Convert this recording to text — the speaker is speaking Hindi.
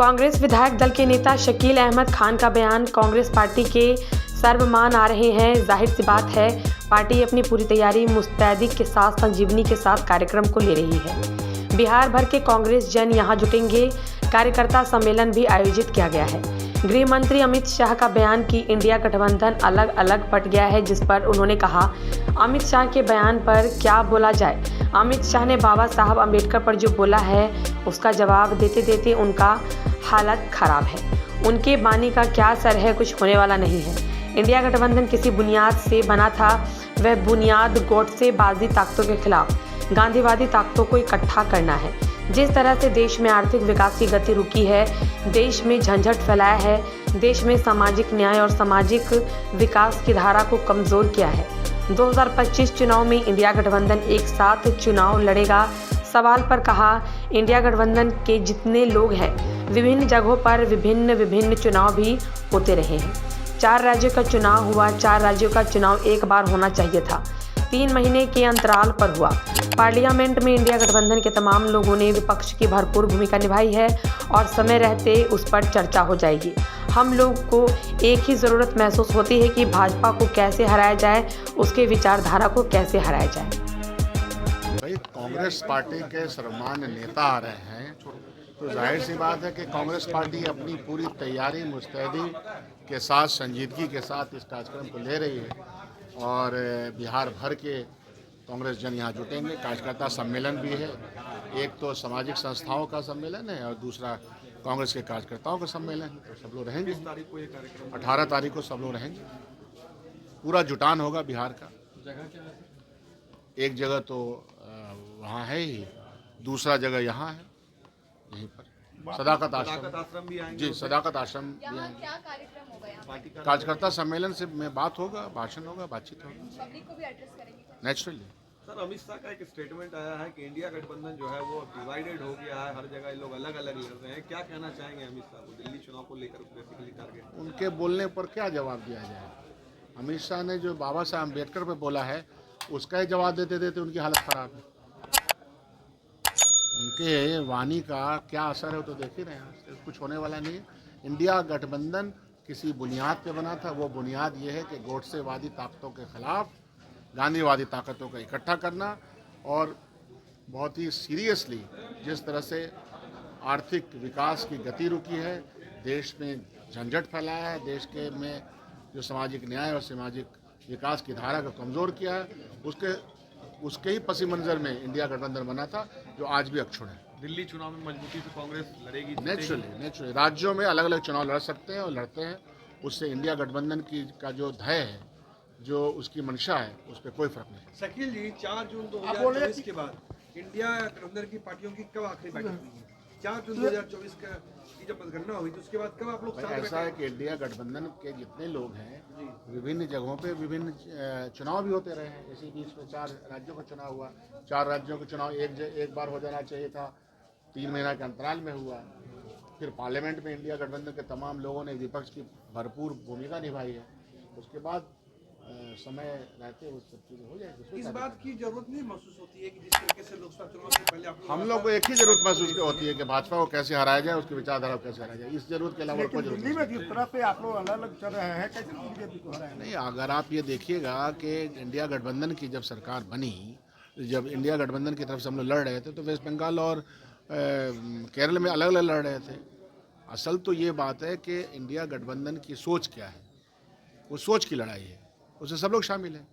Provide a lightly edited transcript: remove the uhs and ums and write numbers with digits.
कांग्रेस विधायक दल के नेता शकील अहमद खान का बयान कांग्रेस पार्टी के सर्वमान आ रहे हैं। जाहिर सी बात है, पार्टी अपनी पूरी तैयारी मुस्तैदी के साथ संजीवनी के साथ कार्यक्रम को ले रही है। बिहार भर के कांग्रेस जन यहां जुटेंगे। कार्यकर्ता सम्मेलन भी आयोजित किया गया है। गृह मंत्री अमित शाह का बयान कि इंडिया गठबंधन अलग अलग बट गया है, जिस पर उन्होंने कहा, अमित शाह के बयान पर क्या बोला जाए। अमित शाह ने बाबा साहब अम्बेडकर पर जो बोला है उसका जवाब देते देते उनका हालत खराब है। उनके बानी का क्या असर है, कुछ होने वाला नहीं है। इंडिया गठबंधन किसी बुनियाद से बना था। वह बुनियाद गोडसेबाजी ताकतों के खिलाफ गांधीवादी ताकतों को इकट्ठा करना है। जिस तरह से देश में आर्थिक विकास की गति रुकी है, देश में झंझट फैलाया है, देश में सामाजिक न्याय और सामाजिक विकास की धारा को कमजोर किया है। 2025 चुनाव में इंडिया गठबंधन एक साथ चुनाव लड़ेगा। सवाल पर कहा, इंडिया गठबंधन के जितने लोग हैं, विभिन्न जगहों पर विभिन्न चुनाव भी होते रहे हैं। 4 राज्यों का चुनाव हुआ। 4 राज्यों का चुनाव एक बार होना चाहिए था। 3 महीने के अंतराल पर हुआ। पार्लियामेंट में इंडिया गठबंधन के तमाम लोगों ने विपक्ष की भरपूर भूमिका निभाई है और समय रहते उस पर चर्चा हो जाएगी। हम लोग को एक ही ज़रूरत महसूस होती है कि भाजपा को कैसे हराया जाए, उसके विचारधारा को कैसे हराया जाए। भाई, कांग्रेस पार्टी के सर्वमान्य नेता आ रहे हैं तो जाहिर सी बात है कि कांग्रेस पार्टी अपनी पूरी तैयारी मुस्तैदी के साथ संजीदगी के साथ इस कार्यक्रम को ले रही है और बिहार भर के कांग्रेस जन यहाँ जुटेंगे। कार्यकर्ता सम्मेलन भी है। एक तो सामाजिक संस्थाओं का सम्मेलन है और दूसरा कांग्रेस के कार्यकर्ताओं का सम्मेलन है। तो सब लोग रहेंगे। 18 तारीख को सब लोग रहेंगे। पूरा जुटान होगा बिहार का। एक जगह तो वहाँ है ही, दूसरा जगह यहाँ है, यहीं पर सदाकत आश्रम भी आएंगे। जी, सदाकत आश्रम भी आएंगे। क्या कार्यक्रम होगा? कार्यकर्ता सम्मेलन से में बात होगा, भाषण होगा, बातचीत होगा। पब्लिक को भी एड्रेस करेंगे नेचुरली। सर, अमित शाह का एक स्टेटमेंट आया है कि इंडिया गठबंधन जो है वो डिवाइडेड हो गया है, हर जगह लोग अलग अलग लड़ रहे हैं। क्या कहना चाहेंगे अमित शाह को दिल्ली चुनाव को लेकर बेसिकली टारगेट? उनके बोलने पर क्या जवाब दिया जाए। अमित शाह ने जो बाबा साहब अम्बेडकर पर बोला है उसका ही जवाब देते देते उनकी हालत खराब है। उनके वाणी का क्या असर है तो देख ही रहे हैं। कुछ होने वाला नहीं है। इंडिया गठबंधन किसी बुनियाद पे बना था। वो बुनियाद ये है कि गोडसेवादी ताकतों के खिलाफ गांधीवादी ताकतों को इकट्ठा करना और बहुत ही सीरियसली जिस तरह से आर्थिक विकास की गति रुकी है, देश में झंझट फैलाया है, देश के में जो सामाजिक न्याय और सामाजिक विकास की धारा को कमज़ोर किया है, उसके ही पसी मंजर में इंडिया गठबंधन बना था, जो आज भी अक्षुण्ण है। दिल्ली चुनाव में मजबूती से कांग्रेस लड़ेगी? नेचुरली राज्यों में अलग अलग चुनाव लड़ सकते हैं और लड़ते हैं। उससे इंडिया गठबंधन की का जो ध्येय है, जो उसकी मंशा है, उस पर कोई फर्क नहीं। शकील जी, 4 जून 2024 के बाद इंडिया गठबंधन की पार्टियों की कब आखिरी बैठक हुई है? 4 जून 2024 की जब मतगणना हुई तो उसके बाद कब आप लोग साथ ऐसा है कि इंडिया गठबंधन के जितने लोग हैं, विभिन्न जगहों पे विभिन्न चुनाव भी होते रहे हैं। इसी बीच में 4 राज्यों का चुनाव हुआ। 4 राज्यों का चुनाव एक बार हो जाना चाहिए था, 3 महीना के अंतराल में हुआ। फिर पार्लियामेंट में इंडिया गठबंधन के तमाम लोगों ने विपक्ष की भरपूर भूमिका निभाई है। उसके बाद समय रहते वो सब चीज़ें हो जाएगी। इस बात की जरूरत नहीं महसूस होती है कि जिस तरीके से लोकसभा चुनाव से पहले आप हम लोग को एक ही जरूरत महसूस होती है कि भाजपा को कैसे हराया जाए, उसकी विचारधारा को कैसे हराया जाए। इस जरूरत के अलावा कोई जरूरत दिल्ली में जिस तरह से आप लोग अलग अलग चल रहे हैं, कैसे बीजेपी को हराया? नहीं। अगर आप ये देखिएगा कि इंडिया गठबंधन की जब सरकार बनी, जब इंडिया गठबंधन की तरफ से हम लोग लड़ रहे थे तो वेस्ट बंगाल और केरल में अलग अलग लड़ रहे थे। असल तो ये बात है कि इंडिया गठबंधन की सोच क्या है, वो सोच की लड़ाई है। उसमें सब लोग शामिल हैं।